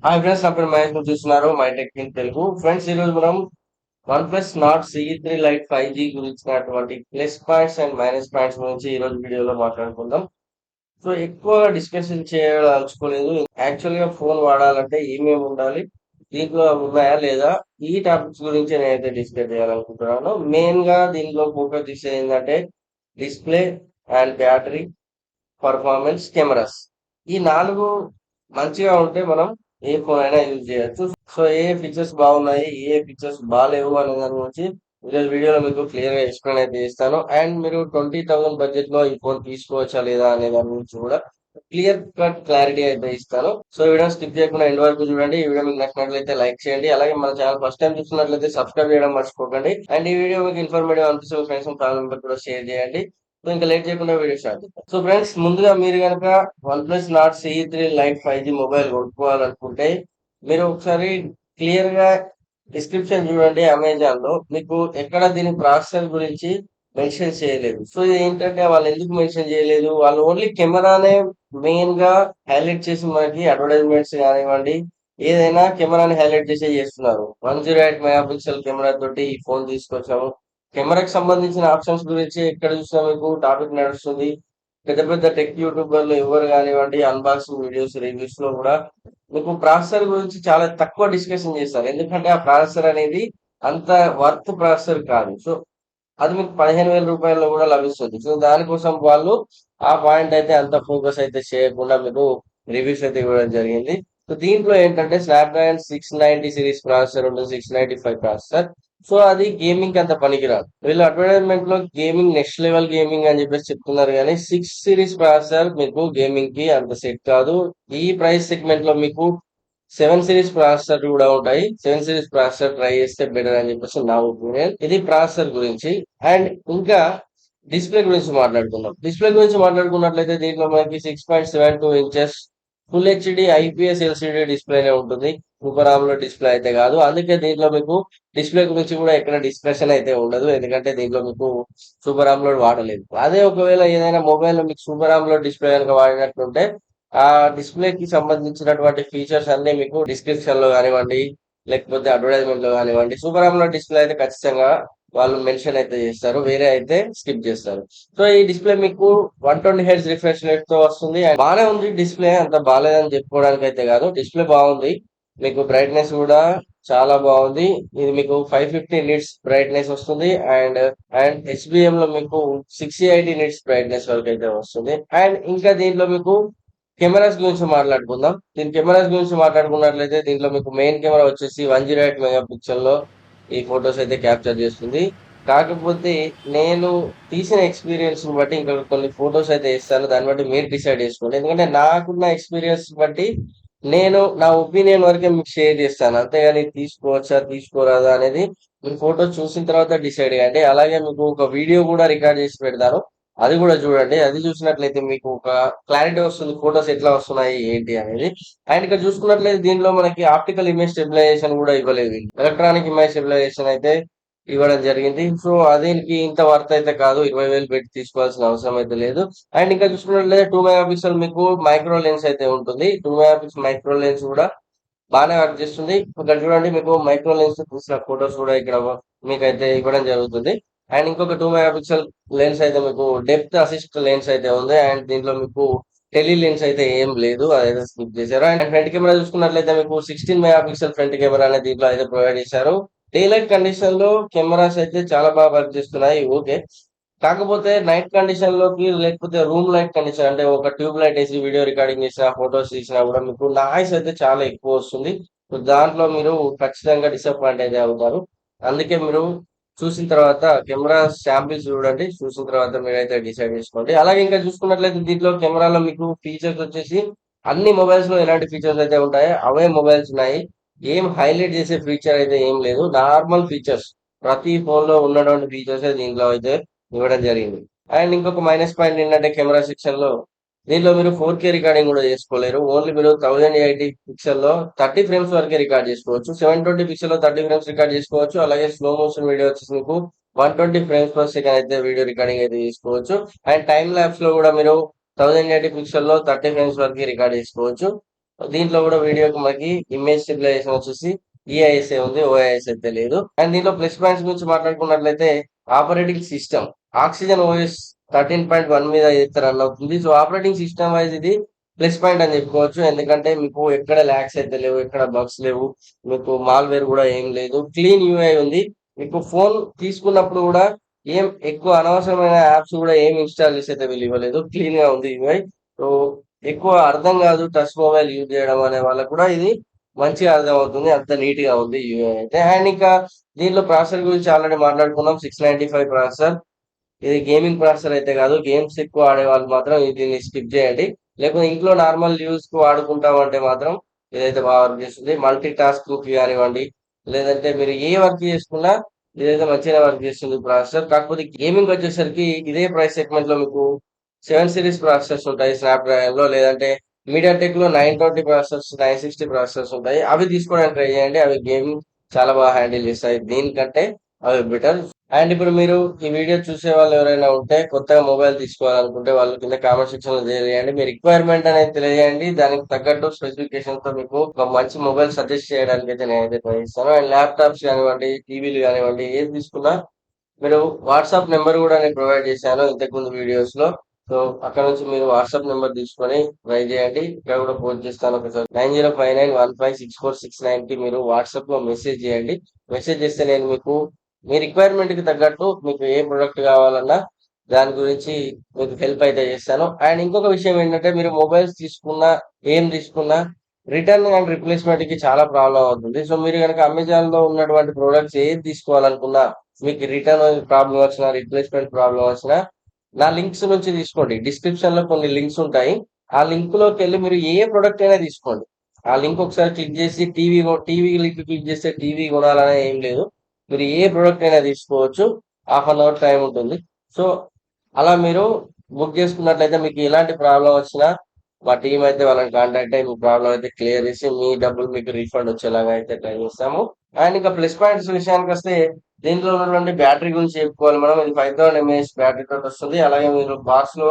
Hi friends, నా పేరు మహేష్. మీరు చూస్తున్నారు మైటెక్ ఇన్ తెలుగు. ఫ్రెండ్స్, ఈరోజు మనం OnePlus Nord CE3 Lite 5G గురించినటువంటి plus points and minus points గురించి ఈరోజు వీడియోలో మాట్లాడుకుందాం. సో ఎక్కువ డిస్కషన్ చేయదలుచుకోలేదు. యాక్చువల్గా ఫోన్ వాడాలంటే ఏమేమి ఉండాలి, దీంట్లో అవి ఉన్నాయా లేదా, ఈ టాపిక్స్ గురించి నేనైతే డిస్కస్ చేయాలనుకుంటున్నాను. మెయిన్ గా దీనిలో ఫోకస్ చేసేది ఏంటంటే display and battery performance, cameras. ఈ 4 మంచిగా ఉంటే మనం ఏ ఫోన్ అయినా యూజ్ చేయొచ్చు. సో ఏ ఫీచర్స్ బాగున్నాయి, ఏ ఫీచర్స్ బాగాలేవు అనే దాని గురించి ఈరోజు వీడియోలో మీకు క్లియర్ గా ఎక్స్ప్లెయిన్ అయితే చేస్తాను. అండ్ మీరు 20,000 బడ్జెట్ లో ఈ ఫోన్ తీసుకోవచ్చా లేదా అనే దాని గురించి కూడా క్లియర్ కట్ క్లారిటీ అయితే ఇస్తాను. సో ఈ వీడియో స్కిప్ చేయకుండా ఎండ్ వరకు చూడండి. ఈ వీడియో మీకు నచ్చినట్లయితే లైక్ చేయండి. అలాగే మన ఛానల్ ఫస్ట్ టైం చూస్తున్నట్లయితే సబ్స్క్రైబ్ చేయడం మర్చిపోకండి. అండ్ ఈ వీడియో మీకు ఇన్ఫర్మేటివ్ అనిపిస్తే ఫ్రెండ్స్ అండ్ ఫ్యామిలీ మెంబర్ కూడా షేర్ చేయండి. సో ఇంకా లేట్ చేయకుండా వీడియో స్టార్ట్ చేద్దాం. సో ఫ్రెండ్స్, ముందుగా మీరు కనుక OnePlus Nord CE3 Lite 5G mobile కొనుక్కోవాలనుకుంటే మీరు ఒకసారి క్లియర్ గా డిస్క్రిప్షన్ చూడండి. అమెజాన్ లో మీకు ఎక్కడ దీని ప్రాసెసర్ గురించి మెన్షన్ చేయలేదు. సో ఇది ఏంటంటే వాళ్ళు ఎందుకు మెన్షన్ చేయలేదు, వాళ్ళు ఓన్లీ కెమెరానే మెయిన్ గా హైలైట్ చేసి మనకి అడ్వర్టైజ్మెంట్స్ కానివ్వండి, ఏదైనా కెమెరాని హైలైట్ చేసే చేస్తున్నారు. 108 మెగా పిక్సెల్ కెమెరా తోటి ఈ ఫోన్ తీసుకొచ్చాము. కెమెరాకి సంబంధించిన ఆప్షన్స్ గురించి ఎక్కడ చూసినా మీకు టాపిక్ నడుస్తుంది. పెద్ద పెద్ద టెక్ యూట్యూబర్లు ఎవరు కానివ్వండి, అన్బాక్సింగ్ వీడియోస్, రివ్యూస్ లో కూడా మీకు ప్రాసెసర్ గురించి చాలా తక్కువ డిస్కషన్ చేస్తారు. ఎందుకంటే ఆ ప్రాసెసర్ అనేది అంత వర్త్ ప్రాసెసర్ కాదు. సో అది మీకు 15,000 రూపాయల్లో కూడా లభిస్తుంది. సో దానికోసం వాళ్ళు ఆ పాయింట్ అయితే అంత ఫోకస్ అయితే చేయకుండా మీకు రివ్యూస్ అయితే ఇవ్వడం జరిగింది. సో దీంట్లో ఏంటంటే స్నాప్డ్రాగన్ 690 సిరీస్ ప్రాసెసర్ ఉంటుంది, 695 ప్రాసెసర్. సో అది గేమింగ్ కి అంత పనికిరాదు. వీళ్ళు అడ్వర్టైజ్మెంట్ లో గేమింగ్ నెక్స్ట్ లెవెల్ గేమింగ్ అని చెప్పేసి చెప్తున్నారు, కానీ 6 సిరీస్ ప్రాసెసర్ మీకు గేమింగ్ కి అంత సెట్ కాదు. ఈ ప్రైస్ సెగ్మెంట్ లో మీకు 7 సిరీస్ ప్రాసెసర్ కూడా ఉంటాయి. 7 సిరీస్ ప్రాసెసర్ ట్రై చేస్తే బెటర్ అని చెప్పేసి నా ఒపీనియన్. ఇది ప్రాసెసర్ గురించి. అండ్ ఇంకా డిస్ప్లే గురించి మాట్లాడుకుందాం. డిస్ప్లే గురించి మాట్లాడుకున్నట్లయితే దీంట్లో మనకి 6.72 inches full HD IPS LCD డిస్ప్లేనే ఉంటుంది. సూపర్ ఆమ్లోడ్ డిస్ప్లే అయితే కాదు. అందుకే దీంట్లో మీకు డిస్ప్లే గురించి కూడా ఎక్కడ డిస్కషన్ అయితే ఉండదు. ఎందుకంటే దీంట్లో మీకు సూపర్ ఆమ్లోడ్ వాడలేదు. అదే ఒకవేళ ఏదైనా మొబైల్ లో మీకు సూపర్ ఆమ్లోడ్ డిస్ప్లే కనుక వాడినట్టుంటే ఆ డిస్ప్లే కి సంబంధించినటువంటి ఫీచర్స్ అన్ని మీకు డిస్క్రిప్షన్ లో కానివ్వండి, లేకపోతే అడ్వర్టైజ్మెంట్ లో కానివ్వండి, సూపర్ ఆమ్లోడ్ డిస్ప్లే అయితే ఖచ్చితంగా వాళ్ళు మెన్షన్ అయితే చేస్తారు, వేరే అయితే స్కిప్ చేస్తారు. సో ఈ డిస్ప్లే మీకు 120 హెర్ట్జ్ రిఫ్రెష్ రేట్ తో వస్తుంది. అండ్ బాగానే ఉంది డిస్ప్లే, అంత బాగాలేదని చెప్పుకోవడానికి అయితే కాదు, డిస్ప్లే బాగుంది. మీకు బ్రైట్నెస్ కూడా చాలా బాగుంది. ఇది మీకు 550 నిట్స్ బ్రైట్నెస్ వస్తుంది. అండ్ అండ్ హెచ్బిఎం లో మీకు 680 నిట్స్ బ్రైట్నెస్ వరకు అయితే వస్తుంది. అండ్ ఇంకా దీంట్లో మీకు కెమెరాస్ గురించి మాట్లాడుకుందాం. కెమెరాస్ గురించి మాట్లాడుకున్నట్లయితే దీంట్లో మీకు మెయిన్ కెమెరా వచ్చేసి 108 మెగా పిక్సెల్ లో ఈ ఫొటోస్ అయితే క్యాప్చర్ చేస్తుంది. కాకపోతే నేను తీసిన ఎక్స్పీరియన్స్ బట్టి ఇంకా కొన్ని ఫొటోస్ అయితే ఇస్తాను, దాన్ని బట్టి మీరు డిసైడ్ చేసుకోండి. ఎందుకంటే నాకున్న ఎక్స్పీరియన్స్ బట్టి నేను నా ఒపీనియన్ వరకే మీకు షేర్ చేస్తాను, అంతేగాని తీసుకోవచ్చా తీసుకోరాదా అనేది మీరు ఫోటో చూసిన తర్వాత డిసైడ్ చేయండి. అలాగే మీకు ఒక వీడియో కూడా రికార్డ్ చేసి పెడతాను, అది కూడా చూడండి. అది చూసినట్లయితే మీకు ఒక క్లారిటీ వస్తుంది, ఫొటోస్ ఎట్లా వస్తున్నాయి ఏంటి అనేది. అండ్ ఇక్కడ చూసుకున్నట్లయితే దీనిలో మనకి ఆప్టికల్ ఇమేజ్ స్టెబిలైజేషన్ కూడా ఇవ్వలేదు, ఎలక్ట్రానిక్ ఇమేజ్ స్టెబిలైజేషన్ అయితే ఇవ్వడం జరిగింది. సో అదేనికి ఇంత వర్త్ అయితే కాదు, 20,000 పెట్టి తీసుకోవాల్సిన అవసరం అయితే లేదు. అండ్ ఇంకా చూసుకున్నట్లయితే 2 మెగా పిక్సెల్ మీకు మైక్రో లెన్స్ అయితే ఉంటుంది. 2 మెగా పిక్సెల్ మైక్రో లెన్స్ కూడా బాగానే వర్క్ చేస్తుంది. ఇక్కడ చూడండి, మీకు మైక్రో లెన్స్ తీసిన ఫొటోస్ కూడా ఇక్కడ మీకైతే ఇవ్వడం జరుగుతుంది. అండ్ ఇంకొక 2 మెగా పిక్సెల్ లెన్స్ అయితే మీకు డెప్త్ అసిస్ట్ లెన్స్ అయితే ఉంది. అండ్ దీంట్లో మీకు టెలి లెన్స్ అయితే ఏం లేదు, అదైతే స్కిప్ చేశారు. అండ్ ఫ్రంట్ కెమెరా చూసుకున్నట్లయితే మీకు 16 మెగా పిక్సెల్ ఫ్రంట్ కెమెరా అనేది దీంట్లో అయితే ప్రొవైడ్ చేశారు. డే లైట్ కండిషన్ లో కెమెరాస్ అయితే చాలా బాగా వర్క్ చేస్తున్నాయి, ఓకే. కాకపోతే నైట్ కండిషన్ లోకి, లేకపోతే రూమ్ లైట్ కండిషన్ అంటే ఒక ట్యూబ్ లైట్ వేసి వీడియో రికార్డింగ్ చేసినా, ఫొటోస్ తీసినా కూడా మీకు నాయిస్ అయితే చాలా ఎక్కువ వస్తుంది. సో దాంట్లో మీరు ఖచ్చితంగా డిసప్పాయింట్ అయితే అవుతారు. అందుకే మీరు చూసిన తర్వాత కెమెరా శాంపిల్స్ చూడండి, చూసిన తర్వాత మీరైతే డిసైడ్ చేసుకోండి. అలాగే ఇంకా చూసుకున్నట్లయితే దీంట్లో కెమెరాలో మీకు ఫీచర్స్ వచ్చేసి అన్ని మొబైల్స్ లో ఎలాంటి ఫీచర్స్ అయితే ఉంటాయో అవే మొబైల్స్ ఉన్నాయి. ఏం హైలైట్ చేసే ఫీచర్ అయితే ఏం లేదు, నార్మల్ ఫీచర్స్ ప్రతి ఫోన్ లో ఉన్నటువంటి ఫీచర్స్ దీంట్లో అయితే ఇవ్వడం జరిగింది. అండ్ ఇంకొక మైనస్ పాయింట్ ఏంటంటే కెమెరా సెక్షన్ లో దీంట్లో మీరు 4K రికార్డింగ్ కూడా చేసుకోలేరు. ఓన్లీ మీరు 1080 పిక్సెల్ లో 30 ఫ్రేమ్స్ వరకే రికార్డ్ చేసుకోవచ్చు. 720 పిక్సెల్ లో 30 ఫ్రేమ్స్ రికార్డ్ చేసుకోవచ్చు. అలాగే స్లో మోషన్ వీడియో వచ్చేసి మీకు 120 ఫ్రేమ్స్ పర్ సెకండ్ అయితే వీడియో రికార్డింగ్ అయితే చేసుకోవచ్చు. అండ్ టైం ల్యాబ్స్ లో కూడా మీరు 1080 పిక్సెల్ లో 30 ఫ్రేమ్స్ వరకు రికార్డ్ చేసుకోవచ్చు. దీంట్లో కూడా వీడియోకి మనకి ఇమేజ్ స్టెబిలైజేషన్ వచ్చేసి ఈఐఎస్ఏ ఉంది, ఓఐఎస్ అయితే లేదు. అండ్ దీంట్లో ప్లస్ పాయింట్స్ గురించి మాట్లాడుకున్నట్లయితే ఆపరేటింగ్ సిస్టమ్ ఆక్సిజన్ ఓఎస్ 13.1 మీద అయితే రన్ అవుతుంది. సో ఆపరేటింగ్ సిస్టమ్ వైజ్ ఇది ప్లస్ పాయింట్ అని చెప్పుకోవచ్చు. ఎందుకంటే మీకు ఎక్కడ ల్యాక్స్ అయితే లేవు, ఎక్కడ బగ్స్ లేవు, మీకు మాల్వేర్ కూడా ఏం లేదు, క్లీన్ యూఐ ఉంది. మీకు ఫోన్ తీసుకున్నప్పుడు కూడా ఏం ఎక్కువ అనవసరమైన యాప్స్ కూడా ఏం ఇన్స్టాల్ చేసి అయితే వీళ్ళు ఇవ్వలేదు, క్లీన్ గా ఉంది యూఐ. సో ఎక్కువ అర్థం కాదు టచ్ మొబైల్ యూజ్ చేయడం అనే వాళ్ళకు కూడా ఇది మంచిగా అర్థం అవుతుంది, అంత నీట్ గా ఉంది యూఐ అయితే. అండ్ ఇంకా దీంట్లో ప్రాసెసర్ గురించి ఆల్రెడీ మాట్లాడుకున్నాం, 695 ప్రాసెసర్. ఇది గేమింగ్ ప్రాసెసర్ అయితే కాదు, గేమ్స్ ఎక్కువ ఆడే వాళ్ళు మాత్రం దీన్ని స్కిప్ చేయండి. లేకపోతే ఇంట్లో నార్మల్ యూజ్ కు వాడుకుంటామంటే మాత్రం ఇదైతే బాగా వర్క్ చేస్తుంది. మల్టీ టాస్క్ కి కానివ్వండి, లేదంటే మీరు ఏ వర్క్ చేసుకున్నా ఇదైతే మంచిగా వర్క్ చేస్తుంది ప్రాసెసర్. కాకపోతే గేమింగ్ వచ్చేసరికి ఇదే ప్రైస్ సెగ్మెంట్ లో మీకు 7 సిరీస్ ప్రాసెసర్స్ ఉంటాయి స్నాప్ డ్రాగన్ లో, లేదంటే మీడియాటెక్ లో 920 ప్రాసెసర్స్, 960 ప్రాసెసర్స్ ఉంటాయి. అవి తీసుకోవడానికి ట్రై చేయండి, అవి గేమింగ్ చాలా బాగా హ్యాండిల్ చేస్తాయి దీనికంటే, అవి బెటర్. అండ్ ఇప్పుడు మీరు ఈ వీడియో చూసే వాళ్ళు ఎవరైనా ఉంటే కొత్తగా మొబైల్ తీసుకోవాలనుకుంటే వాళ్ళు కింద కామెంట్ సెక్షన్ లో తెలియజేయండి, మీ రిక్వైర్మెంట్ అనేది తెలియజేయండి. దానికి తగ్గట్టు స్పెసిఫికేషన్ తో మీకు ఒక మంచి మొబైల్ సజెస్ట్ చేయడానికి అయితే నేనైతే ట్రై చేస్తాను. అండ్ ల్యాప్టాప్స్ కానివ్వండి, టీవీలు కానివ్వండి, ఏది తీసుకున్నా మీరు వాట్సాప్ నెంబర్ కూడా నేను ప్రొవైడ్ చేశాను ఇంతకుముందు వీడియోస్ లో. సో అక్కడ నుంచి మీరు వాట్సాప్ నెంబర్ తీసుకొని ట్రై చేయండి. ఇక్కడ కూడా పోస్ట్ చేస్తాను ఒకసారి, 9059156469 కి మీరు వాట్సాప్ లో మెసేజ్ చేయండి. మెసేజ్ చేస్తే నేను మీకు మీ రిక్వైర్మెంట్ కి తగ్గట్టు మీకు ఏ ప్రొడక్ట్ కావాలన్నా దాని గురించి మీకు హెల్ప్ అయితే చేస్తాను. అండ్ ఇంకొక విషయం ఏంటంటే, మీరు మొబైల్స్ తీసుకున్నా ఏం తీసుకున్నా రిటర్న్ అండ్ రిప్లేస్మెంట్ కి చాలా ప్రాబ్లం అవుతుంది. సో మీరు కనుక అమెజాన్ లో ఉన్నటువంటి ప్రొడక్ట్స్ ఏది తీసుకోవాలనుకున్నా, మీకు రిటర్న్ ప్రాబ్లం వచ్చినా, రిప్లేస్మెంట్ ప్రాబ్లం వచ్చినా, నా లింక్స్ నుంచి తీసుకోండి. డిస్క్రిప్షన్ లో కొన్ని లింక్స్ ఉంటాయి, ఆ లింక్ లోకి వెళ్ళి మీరు ఏ ప్రొడక్ట్ అయినా తీసుకోండి. ఆ లింక్ ఒకసారి క్లిక్ చేసి టీవీ లింక్ క్లిక్ చేస్తే టీవీ కొనాలనే ఏం లేదు, మీరు ఏ ప్రొడక్ట్ అయినా తీసుకోవచ్చు. హాఫ్ అన్ అవర్ టైం ఉంటుంది. సో అలా మీరు బుక్ చేసుకున్నట్లయితే మీకు ఎలాంటి ప్రాబ్లం వచ్చినా మా టీం అయితే వాళ్ళని కాంటాక్ట్ అయ్యి మీ ప్రాబ్లం అయితే క్లియర్ చేసి మీ డబ్బులు మీకు రీఫండ్ వచ్చేలాగా అయితే ట్రై చేస్తాము. అండ్ ఇంకా ప్లస్ పాయింట్స్ విషయానికి వస్తే, దీంట్లో ఉన్నటువంటి బ్యాటరీ గురించి చెప్పుకోవాలి మనం. ఇది 5000 mAh బ్యాటరీ తోటి వస్తుంది. అలాగే మీరు బాక్స్ లో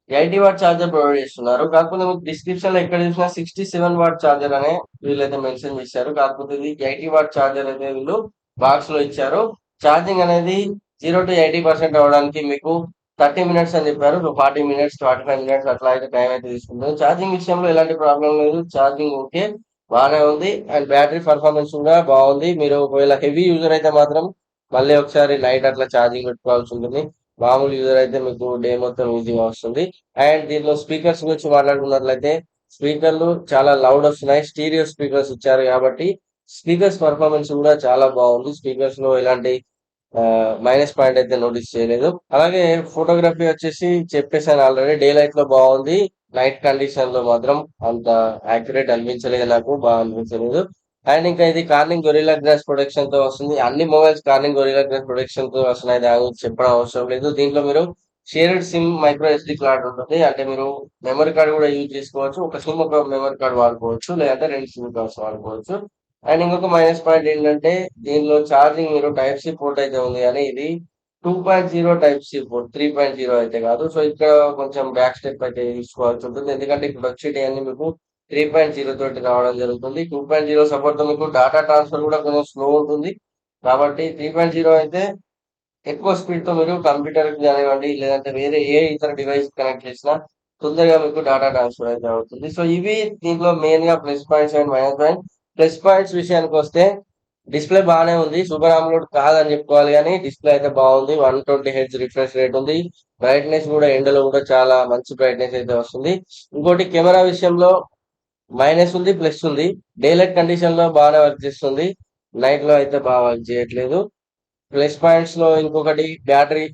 80 వాట్ ఛార్జర్ ప్రొవైడ్ చేస్తున్నారు. కాకపోతే మీకు డిస్క్రిప్షన్ లో ఎక్కడ చూసినా 67 వాట్ ఛార్జర్ అనే వీళ్ళైతే మెన్షన్ చేశారు. కాకపోతే ఇది 80 వాట్ ఛార్జర్ అయితే వీళ్ళు బాక్స్ లో ఇచ్చారు. ఛార్జింగ్ అనేది 0 to 80% అవడానికి మీకు 30 మినిట్స్ అని చెప్పారు. సో 40 మినిట్స్, 45 మినిట్స్ అట్లా అయితే టైం అయితే తీసుకుంటుంది. ఛార్జింగ్ విషయంలో ఎలాంటి ప్రాబ్లం లేదు, ఛార్జింగ్ ఓకే బాగానే ఉంది. అండ్ బ్యాటరీ పర్ఫార్మెన్స్ కూడా బాగుంది. మీరు ఒకవేళ హెవీ యూజర్ అయితే మాత్రం మళ్ళీ ఒకసారి నైట్ అట్లా ఛార్జింగ్ పెట్టుకోవాల్సి ఉంటుంది. మామూలు యూజర్ అయితే మీకు డే మొత్తం ఈజీగా వస్తుంది. అండ్ దీనిలో స్పీకర్స్ గురించి మాట్లాడుకున్నట్లయితే, స్పీకర్లు చాలా లౌడ్ వస్తున్నాయి, స్టీరియో స్పీకర్స్ ఇచ్చారు కాబట్టి స్పీకర్స్ పర్ఫార్మెన్స్ కూడా చాలా బాగుంది. స్పీకర్స్ లో ఎలాంటి మైనస్ పాయింట్ అయితే నోటీస్ చేయలేదు. అలాగే ఫోటోగ్రఫీ వచ్చేసి చెప్పేసాను ఆల్రెడీ, డే లైట్ లో బాగుంది, నైట్ కండిషన్ లో మాత్రం అంత యాక్యురేట్ అనిపించలేదు, నాకు బాగా అనిపించలేదు. అండ్ ఇంకా ఇది కార్నింగ్ గొరిల్లా గ్లాస్ ప్రొటెక్షన్ తో వస్తుంది. అన్ని mobiles Corning Gorilla Glass protection తో వస్తున్నాయి, దాని గురించి చెప్పడం అవసరం లేదు. దీంట్లో మీరు shared SIM micro SD card ఉంటుంది, అంటే మీరు మెమరీ కార్డ్ కూడా యూజ్ చేసుకోవచ్చు. ఒక సిమ్ ఒక మెమరీ కార్డ్ వాడుకోవచ్చు, లేదంటే రెండు సిమ్ కార్డ్స్ వాడుకోవచ్చు. అండ్ ఇంకొక మైనస్ పాయింట్ ఏంటంటే, దీనిలో ఛార్జింగ్ మీరు టైప్ సి పోర్ట్ అయితే ఉంది, కానీ ఇది 2.0 టైప్ సి పోర్ట్, 3.0 అయితే కాదు. సో ఇక్కడ కొంచెం బ్యాక్ స్టెప్ అయితే తీసుకోవాల్సి ఉంటుంది, ఎందుకంటే ఇప్పుడు వచ్చేటి అన్ని మీకు 3.0 తోటి రావడం జరుగుతుంది. 2.0 సపోర్ట్ తో మీకు డేటా ట్రాన్స్ఫర్ కూడా కొంచెం స్లో ఉంటుంది. కాబట్టి 3.0 అయితే ఎక్కువ స్పీడ్ తో మీరు కంప్యూటర్ కి కానివ్వండి, లేదంటే వేరే ఏ ఇతర డివైస్ కనెక్ట్ చేసినా తొందరగా మీకు డేటా ట్రాన్స్ఫర్ అయితే అవుతుంది. సో ఇవి దీంట్లో మెయిన్ గా plus points and minus point. Plus points విషయానికి వస్తే, డిస్ప్లే బాగానే ఉంది, సూపర్ ఆమ్లోడ్ కాదని చెప్పుకోవాలి, కానీ డిస్ప్లే అయితే బాగుంది. 120 Hz రిఫ్రెష్ రేట్ ఉంది. బ్రైట్నెస్ కూడా ఎండలో కూడా చాలా మంచి బ్రైట్నెస్ అయితే వస్తుంది. ఇంకోటి కెమెరా విషయంలో మైనస్ ఉంది, ప్లస్ ఉంది. డే లైట్ కండిషన్ లో బాగానే వర్క్ చేస్తుంది, నైట్ లో అయితే బాగా వర్క్ చేయట్లేదు. ప్లస్ పాయింట్స్ లో ఇంకొకటి బ్యాటరీ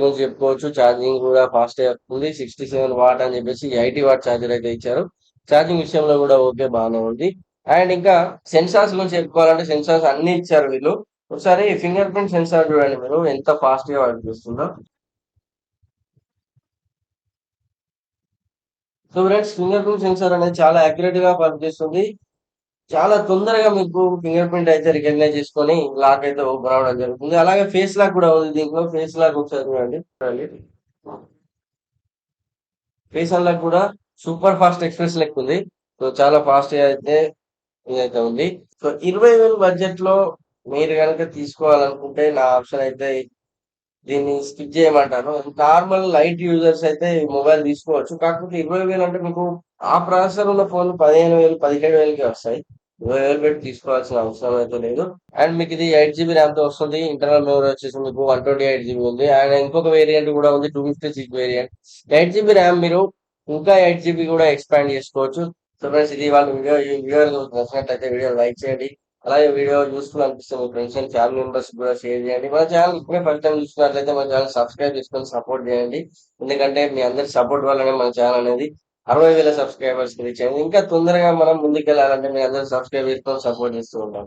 గురించి చెప్పుకోవచ్చు. ఛార్జింగ్ కూడా ఫాస్ట్ ఉంది, 67 వాట్ అని చెప్పేసి 80 వాట్ ఛార్జర్ అయితే ఇచ్చారు. ఛార్జింగ్ విషయంలో కూడా ఓకే బాగానే ఉంది. అండ్ ఇంకా సెన్సార్స్ గురించి చెప్పుకోవాలంటే, సెన్సార్స్ అన్ని ఇచ్చారు వీళ్ళు. ఒకసారి ఫింగర్ ప్రింట్ సెన్సార్ చూడండి మీరు, ఎంత ఫాస్ట్ గా వర్క్ చేస్తుందో. So friends, finger print censor అనేది చాలా యాక్యురేట్ గా పనిచేస్తుంది. చాలా తొందరగా మీకు ఫింగర్ ప్రింట్ అయితే రికగ్నైజ్ చేసుకొని లాక్ అయితే ఓపెన్ అవడం జరుగుతుంది. అలాగే ఫేస్ లాక్ కూడా ఉంది దీంట్లో. ఫేస్ లాక్ ఒకసారి చూడండి. ఫేస్ అన్లాక్ కూడా సూపర్ ఫాస్ట్ ఎక్స్ప్రెస్ లెక్క ఉంది. సో చాలా ఫాస్ట్ గా అయితే ఇదైతే ఉంది. సో 20,000 బడ్జెట్ లో మీరు కనుక తీసుకోవాలనుకుంటే నా ఆప్షన్ అయితే దీన్ని స్కిప్ చేయమంటాను. నార్మల్ లైట్ యూజర్స్ అయితే ఈ మొబైల్ తీసుకోవచ్చు. కాకపోతే 20,000 అంటే మీకు ఆ ప్రాసెసర్ ఉన్న ఫోన్లు 15,000, 17,000కే వస్తాయి. 20,000 పెట్టి తీసుకోవాల్సిన అవసరం అయితే లేదు. అండ్ మీకు ఇది 8 GB ర్యామ్ తో వస్తుంది. ఇంటర్నల్ మెమరీ వచ్చేసి మీకు 128 GB ఉంది. అండ్ ఇంకొక వేరియంట్ కూడా ఉంది, 256 వేరియంట్. 8 GB ర్యామ్ మీరు ఇంకా 8 GB కూడా ఎక్స్పాండ్ చేసుకోవచ్చు. సో ఫ్రెండ్స్, ఇది వాళ్ళ వీడియో. ఈ వీడియో మీకు నచ్చినట్లయితే వీడియో లైక్ చేయండి. అలాగే వీడియో యూస్ఫుల్ అనిపిస్తే మీ ఫ్రెండ్స్ అండ్ ఫ్యామిలీ మెంబర్స్ కూడా షేర్ చేయండి. మన ఛానల్ ఇప్పుడే ఫస్ట్ టైం చూస్తున్నట్లయితే మన ఛానల్ సబ్స్క్రైబ్ చేసుకొని సపోర్ట్ చేయండి. ఎందుకంటే మీ అందరి సపోర్ట్ వల్లనే మన ఛానల్ అనేది 60,000 సబ్స్క్రైబర్స్ రీచ్ అయింది. ఇంకా తొందరగా మనం ముందుకెళ్ళాలంటే మీ అందరూ సబ్స్క్రైబ్ చేసుకొని సపోర్ట్ చేస్తూ ఉంటాం.